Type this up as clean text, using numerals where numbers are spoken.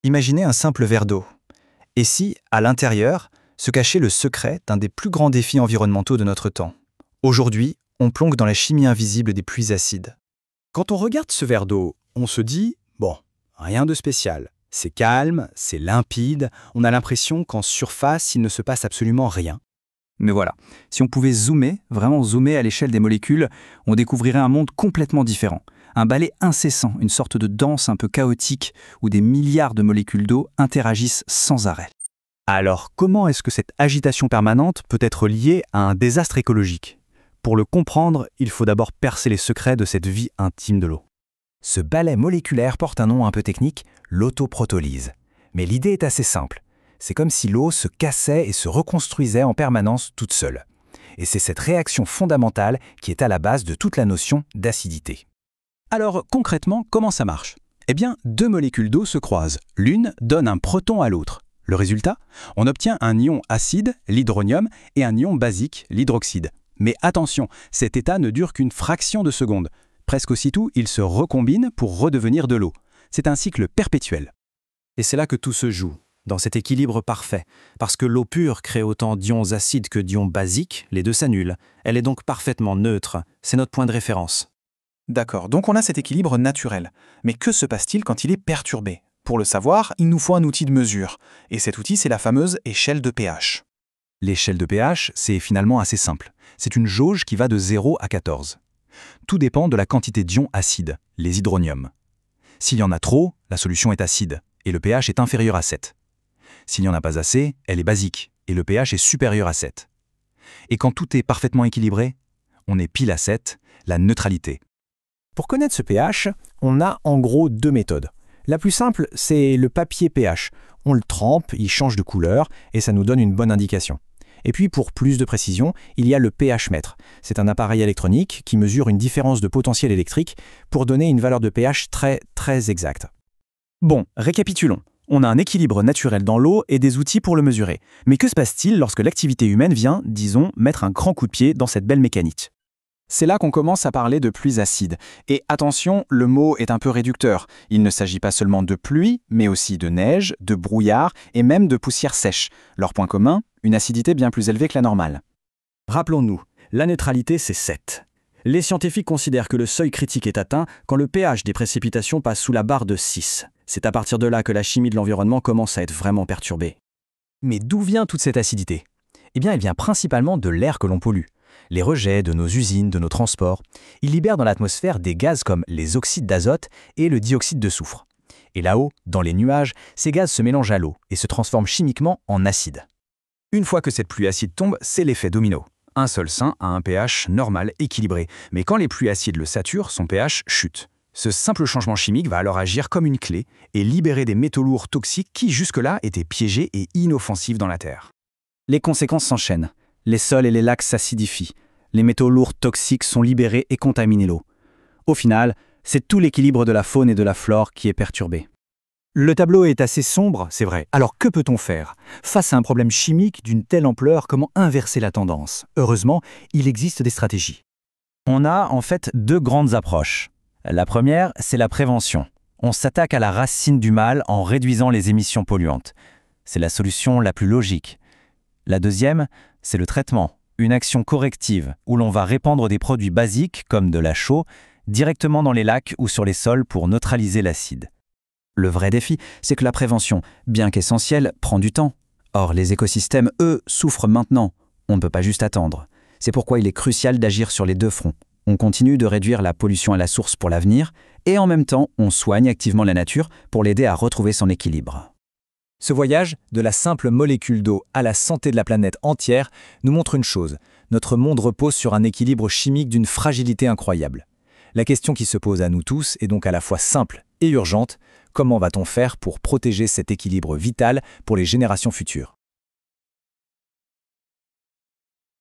Imaginez un simple verre d'eau. Et si, à l'intérieur, se cachait le secret d'un des plus grands défis environnementaux de notre temps? Aujourd'hui, on plonge dans la chimie invisible des pluies acides. Quand on regarde ce verre d'eau, on se dit « bon, rien de spécial. C'est calme, c'est limpide, on a l'impression qu'en surface, il ne se passe absolument rien. » Mais voilà, si on pouvait zoomer, vraiment zoomer à l'échelle des molécules, on découvrirait un monde complètement différent. Un balai incessant, une sorte de danse un peu chaotique où des milliards de molécules d'eau interagissent sans arrêt. Alors, comment est-ce que cette agitation permanente peut être liée à un désastre écologique? Pour le comprendre, il faut d'abord percer les secrets de cette vie intime de l'eau. Ce balai moléculaire porte un nom un peu technique, l'autoprotolyse. Mais l'idée est assez simple. C'est comme si l'eau se cassait et se reconstruisait en permanence toute seule. Et c'est cette réaction fondamentale qui est à la base de toute la notion d'acidité. Alors, concrètement, comment ça marche? Eh bien, deux molécules d'eau se croisent. L'une donne un proton à l'autre. Le résultat? On obtient un ion acide, l'hydronium, et un ion basique, l'hydroxyde. Mais attention, cet état ne dure qu'une fraction de seconde. Presque aussitôt, ils se recombinent pour redevenir de l'eau. C'est un cycle perpétuel. Et c'est là que tout se joue, dans cet équilibre parfait. Parce que l'eau pure crée autant d'ions acides que d'ions basiques, les deux s'annulent. Elle est donc parfaitement neutre. C'est notre point de référence. D'accord, donc on a cet équilibre naturel. Mais que se passe-t-il quand il est perturbé? Pour le savoir, il nous faut un outil de mesure. Et cet outil, c'est la fameuse échelle de pH. L'échelle de pH, c'est finalement assez simple. C'est une jauge qui va de 0 à 14. Tout dépend de la quantité d'ions acides, les hydroniums. S'il y en a trop, la solution est acide, et le pH est inférieur à 7. S'il n'y en a pas assez, elle est basique, et le pH est supérieur à 7. Et quand tout est parfaitement équilibré, on est pile à 7, la neutralité. Pour connaître ce pH, on a en gros deux méthodes. La plus simple, c'est le papier pH. On le trempe, il change de couleur, et ça nous donne une bonne indication. Et puis, pour plus de précision, il y a le pH-mètre. C'est un appareil électronique qui mesure une différence de potentiel électrique pour donner une valeur de pH très exacte. Bon, récapitulons. On a un équilibre naturel dans l'eau et des outils pour le mesurer. Mais que se passe-t-il lorsque l'activité humaine vient, disons, mettre un grand coup de pied dans cette belle mécanique? C'est là qu'on commence à parler de pluies acides. Et attention, le mot est un peu réducteur. Il ne s'agit pas seulement de pluie, mais aussi de neige, de brouillard et même de poussière sèche. Leur point commun, une acidité bien plus élevée que la normale. Rappelons-nous, la neutralité c'est 7. Les scientifiques considèrent que le seuil critique est atteint quand le pH des précipitations passe sous la barre de 6. C'est à partir de là que la chimie de l'environnement commence à être vraiment perturbée. Mais d'où vient toute cette acidité? Eh bien, elle vient principalement de l'air que l'on pollue. Les rejets de nos usines, de nos transports, ils libèrent dans l'atmosphère des gaz comme les oxydes d'azote et le dioxyde de soufre. Et là-haut, dans les nuages, ces gaz se mélangent à l'eau et se transforment chimiquement en acide. Une fois que cette pluie acide tombe, c'est l'effet domino. Un seul sein a un pH normal, équilibré, mais quand les pluies acides le saturent, son pH chute. Ce simple changement chimique va alors agir comme une clé et libérer des métaux lourds toxiques qui jusque-là étaient piégés et inoffensifs dans la Terre. Les conséquences s'enchaînent. Les sols et les lacs s'acidifient. Les métaux lourds toxiques sont libérés et contaminent l'eau. Au final, c'est tout l'équilibre de la faune et de la flore qui est perturbé. Le tableau est assez sombre, c'est vrai. Alors que peut-on faire? Face à un problème chimique d'une telle ampleur, comment inverser la tendance? Heureusement, il existe des stratégies. On a en fait deux grandes approches. La première, c'est la prévention. On s'attaque à la racine du mal en réduisant les émissions polluantes. C'est la solution la plus logique. La deuxième, c'est le traitement, une action corrective où l'on va répandre des produits basiques comme de la chaux directement dans les lacs ou sur les sols pour neutraliser l'acide. Le vrai défi, c'est que la prévention, bien qu'essentielle, prend du temps. Or, les écosystèmes, eux, souffrent maintenant. On ne peut pas juste attendre. C'est pourquoi il est crucial d'agir sur les deux fronts. On continue de réduire la pollution à la source pour l'avenir et en même temps, on soigne activement la nature pour l'aider à retrouver son équilibre. Ce voyage, de la simple molécule d'eau à la santé de la planète entière, nous montre une chose. Notre monde repose sur un équilibre chimique d'une fragilité incroyable. La question qui se pose à nous tous est donc à la fois simple et urgente. Comment va-t-on faire pour protéger cet équilibre vital pour les générations futures ?